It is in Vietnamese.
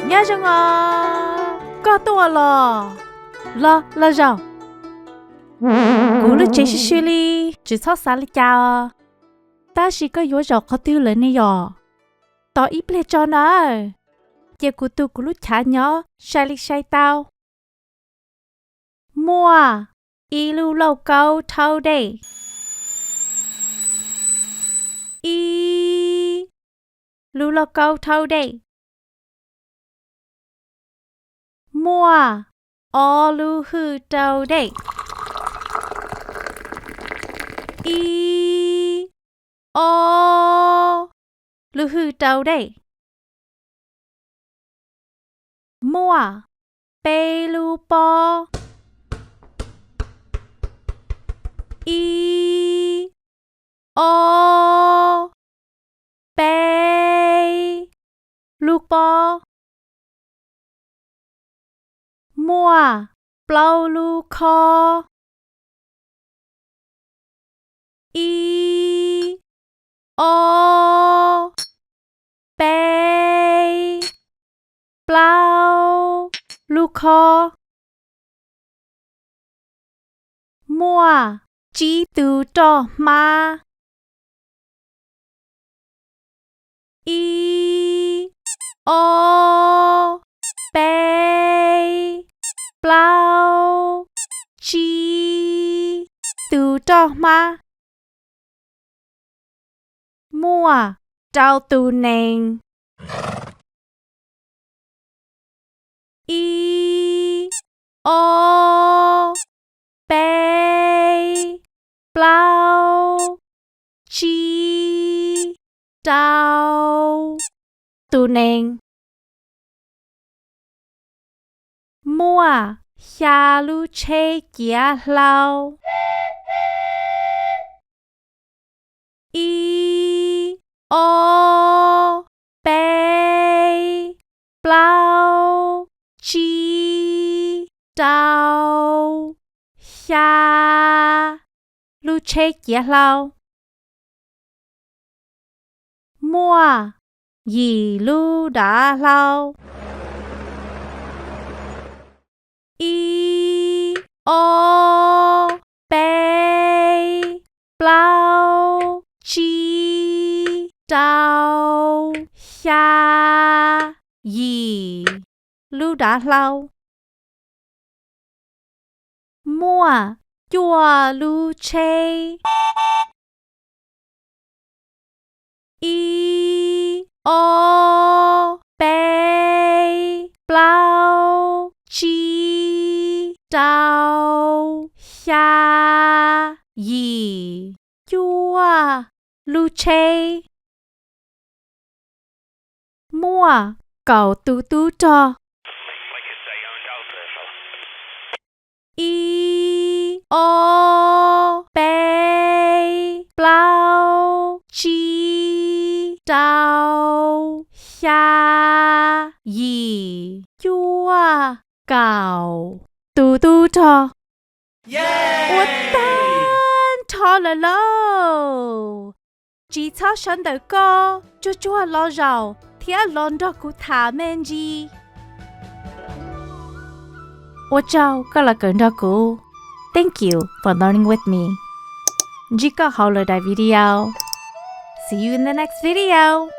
nhớ chăng có tua lo rồi cú lúc chơi xí li chỉ sót xa li chào ta chỉ có yếu rồi có tiêu lên này rồi tao ít lệ cho nó giờ cú tu cú lúc chả nhớ sai li sai tao mua ilu lâu câu thâu đây lu lâu câu thâu đây mua o lu hư trâu đây o lu hư trâu đây mua bê lu po o bê lu po mua plau lu kho o bê plau lu kho mua chỉ từ cho ma o bê plau chỉ từ cho ma mua trao từ nền o bê plau chỉ trao từ nền mua xa lu chê kia lao o bê plau chỉ trao xa lu chê kia lao mua gì lu đã lao o bê plau chỉ trao xa gì lu đã lao mua chua lu chê o bê plau chỉ trao xa gì chua lu chê mua cầu tu cho o bê plau chỉ trao xa gì chua cầu tu cho我蛋炒了喽，只炒上的歌就做了肉，天冷的骨他们鸡。我找个了跟着鼓 ，Thank you for learning with me. Jika holiday video. See you in the next video.